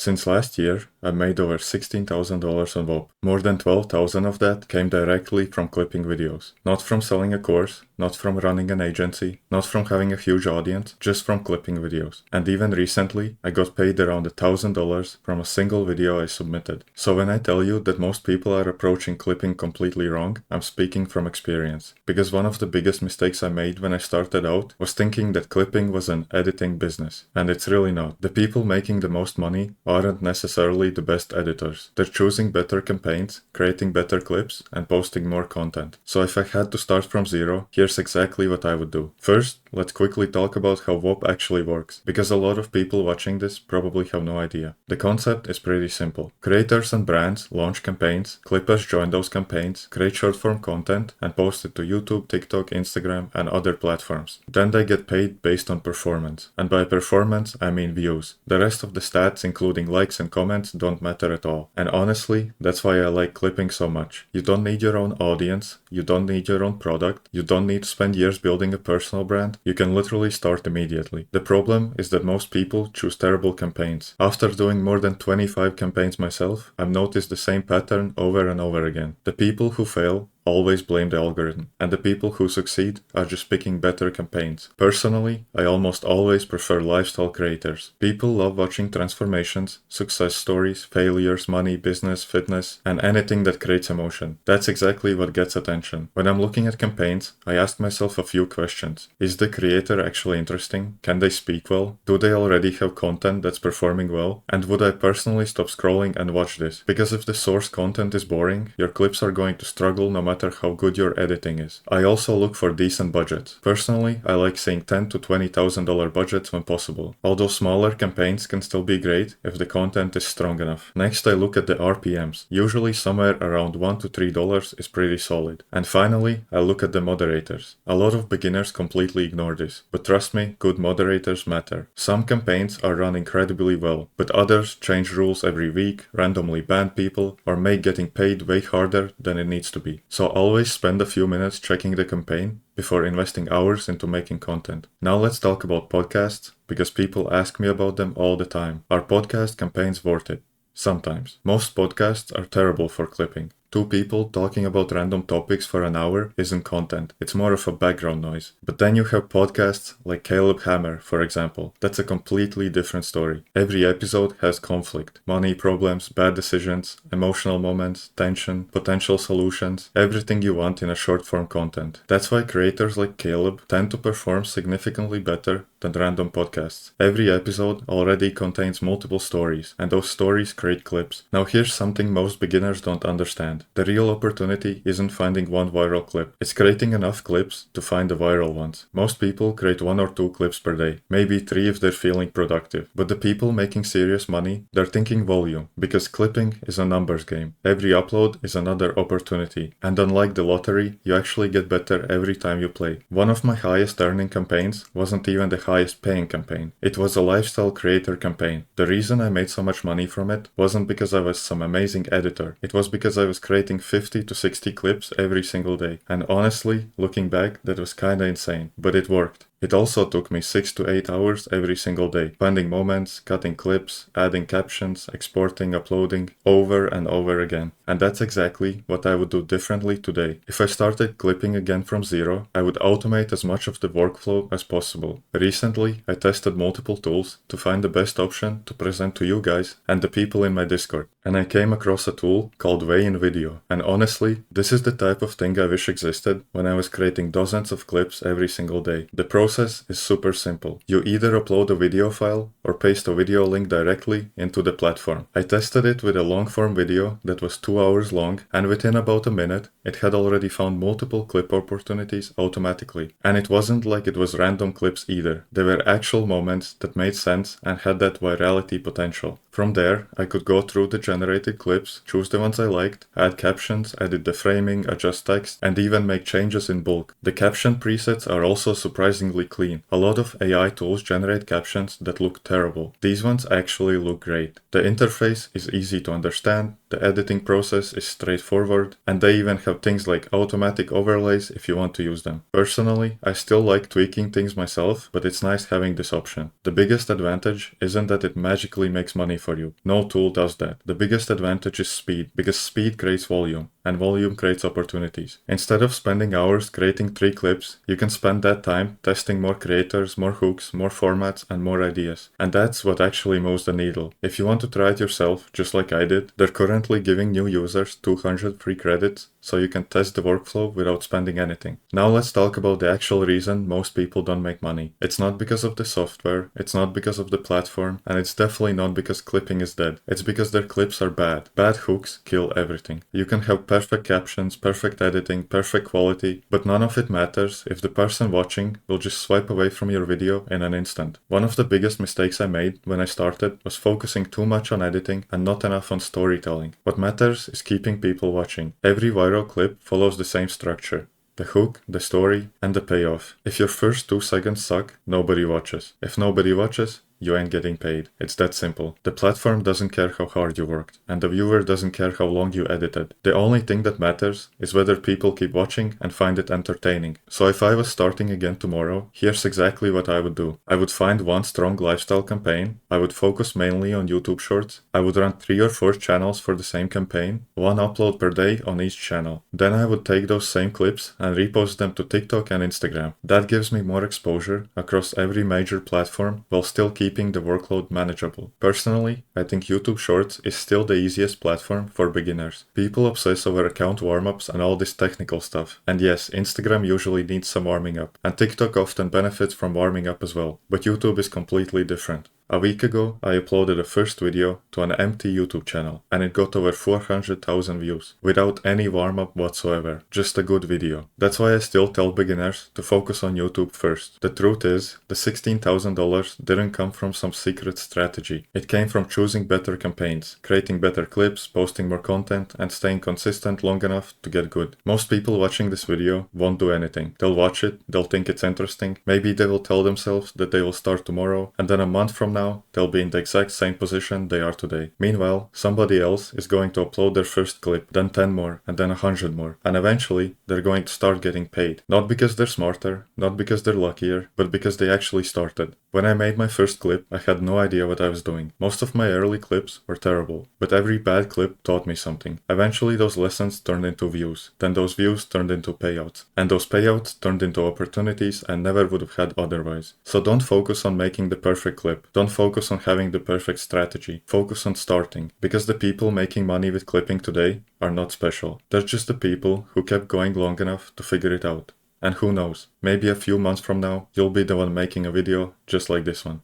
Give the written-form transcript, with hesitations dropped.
Since last year, I've made over $16,000 on Whop. More than 12,000 of that came directly from clipping videos. Not from selling a course, not from running an agency, not from having a huge audience, just from clipping videos. And even recently, I got paid around $1,000 from a single video I submitted. So when I tell you that most people are approaching clipping completely wrong, I'm speaking from experience. Because one of the biggest mistakes I made when I started out was thinking that clipping was an editing business. And it's really not. The people making the most money aren't necessarily the best editors. They're choosing better campaigns, creating better clips, and posting more content. So if I had to start from zero, here's exactly what I would do. First, let's quickly talk about how Whop actually works, because a lot of people watching this probably have no idea. The concept is pretty simple. Creators and brands launch campaigns, clippers join those campaigns, create short-form content, and post it to YouTube, TikTok, Instagram, and other platforms. Then they get paid based on performance. And by performance, I mean views. The rest of the stats, including likes and comments, don't matter at all. And honestly, that's why I like clipping so much. You don't need your own audience, you don't need your own product, you don't need to spend years building a personal brand. You can literally start immediately. The problem is that most people choose terrible campaigns. After doing more than 25 campaigns myself, I've noticed the same pattern over and over again. The people who fail always blame the algorithm, and the people who succeed are just picking better campaigns. Personally, I almost always prefer lifestyle creators. People love watching transformations, success stories, failures, money, business, fitness, and anything that creates emotion. That's exactly what gets attention. When I'm looking at campaigns, I ask myself a few questions. Is the creator actually interesting? Can they speak well? Do they already have content that's performing well? And would I personally stop scrolling and watch this? Because if the source content is boring, your clips are going to struggle no matter how good your editing is. I also look for decent budgets. Personally, I like seeing $10,000 to $20,000 budgets when possible. Although smaller campaigns can still be great if the content is strong enough. Next, I look at the RPMs. Usually somewhere around $1 to $3 is pretty solid. And finally, I look at the moderators. A lot of beginners completely ignore this, but trust me, good moderators matter. Some campaigns are run incredibly well, but others change rules every week, randomly ban people, or make getting paid way harder than it needs to be. So always spend a few minutes checking the campaign before investing hours into making content. Now let's talk about podcasts, because people ask me about them all the time. Are podcast campaigns worth it? Sometimes. Most podcasts are terrible for clipping. Two people talking about random topics for an hour isn't content, it's more of a background noise. But then you have podcasts like Caleb Hammer, for example. That's a completely different story. Every episode has conflict, money problems, bad decisions, emotional moments, tension, potential solutions, everything you want in a short form content. That's why creators like Caleb tend to perform significantly better than random podcasts. Every episode already contains multiple stories, and those stories create clips. Now here's something most beginners don't understand. The real opportunity isn't finding one viral clip. It's creating enough clips to find the viral ones. Most people create 1 or 2 clips per day, maybe 3 if they're feeling productive. But the people making serious money, they're thinking volume, because clipping is a numbers game. Every upload is another opportunity. And unlike the lottery, you actually get better every time you play. One of my highest earning campaigns wasn't even the highest paying campaign. It was a lifestyle creator campaign. The reason I made so much money from it wasn't because I was some amazing editor. It was because I was creating 50 to 60 clips every single day. And honestly, looking back, that was kinda insane. But it worked. It also took me 6 to 8 hours every single day, finding moments, cutting clips, adding captions, exporting, uploading, over and over again. And that's exactly what I would do differently today. If I started clipping again from zero, I would automate as much of the workflow as possible. Recently, I tested multiple tools to find the best option to present to you guys and the people in my Discord. And I came across a tool called Way in Video. And honestly, this is the type of thing I wish existed when I was creating dozens of clips every single day. The process is super simple. You either upload a video file or paste a video link directly into the platform. I tested it with a long form video that was 2 hours long, and within about a minute, it had already found multiple clip opportunities automatically. And it wasn't like it was random clips either. They were actual moments that made sense and had that virality potential. From there, I could go through the generated clips, choose the ones I liked, add captions, edit the framing, adjust text, and even make changes in bulk. The caption presets are also surprisingly clean. A lot of AI tools generate captions that look terrible. These ones actually look great. The interface is easy to understand, The editing process is straightforward, and they even have things like automatic overlays if you want to use them. Personally, I still like tweaking things myself, but it's nice having this option. The biggest advantage isn't that it magically makes money for you. No tool does that. The biggest advantage is speed, because speed creates volume, and volume creates opportunities. Instead of spending hours creating 3 clips, you can spend that time testing more creators, more hooks, more formats, and more ideas. And that's what actually moves the needle. If you want to try it yourself, just like I did, they're currently giving new users 200 free credits, so you can test the workflow without spending anything. Now let's talk about the actual reason most people don't make money. It's not because of the software, it's not because of the platform, and it's definitely not because clipping is dead. It's because their clips are bad. Bad hooks kill everything. You can have perfect captions, perfect editing, perfect quality, but none of it matters if the person watching will just swipe away from your video in an instant. One of the biggest mistakes I made when I started was focusing too much on editing and not enough on storytelling. What matters is keeping people watching. Every viral clip follows the same structure: the hook, the story, and the payoff. If your first 2 seconds suck, nobody watches. If nobody watches, you ain't getting paid. It's that simple. The platform doesn't care how hard you worked, and the viewer doesn't care how long you edited. The only thing that matters is whether people keep watching and find it entertaining. So if I was starting again tomorrow, here's exactly what I would do. I would find one strong lifestyle campaign. I would focus mainly on YouTube Shorts. I would run 3 or 4 channels for the same campaign, 1 upload per day on each channel. Then I would take those same clips and repost them to TikTok and Instagram. That gives me more exposure across every major platform while still keeping the workload manageable. Personally, I think YouTube Shorts is still the easiest platform for beginners. People obsess over account warmups and all this technical stuff. And yes, Instagram usually needs some warming up, and TikTok often benefits from warming up as well. But YouTube is completely different. A week ago, I uploaded a first video to an empty YouTube channel, and it got over 400,000 views, without any warm-up whatsoever, just a good video. That's why I still tell beginners to focus on YouTube first. The truth is, the $16,000 didn't come from some secret strategy. It came from choosing better campaigns, creating better clips, posting more content, and staying consistent long enough to get good. Most people watching this video won't do anything. They'll watch it, they'll think it's interesting, maybe they will tell themselves that they will start tomorrow, and then a month from now, they'll be in the exact same position they are today. Meanwhile, somebody else is going to upload their first clip, then 10 more, and then 100 more. And eventually, they're going to start getting paid. Not because they're smarter, not because they're luckier, but because they actually started. When I made my first clip, I had no idea what I was doing. Most of my early clips were terrible, but every bad clip taught me something. Eventually, those lessons turned into views. Then those views turned into payouts. And those payouts turned into opportunities I never would have had otherwise. So don't focus on making the perfect clip. Don't focus on having the perfect strategy. Focus on starting. Because the people making money with clipping today are not special. They're just the people who kept going long enough to figure it out. And who knows, maybe a few months from now, you'll be the one making a video just like this one.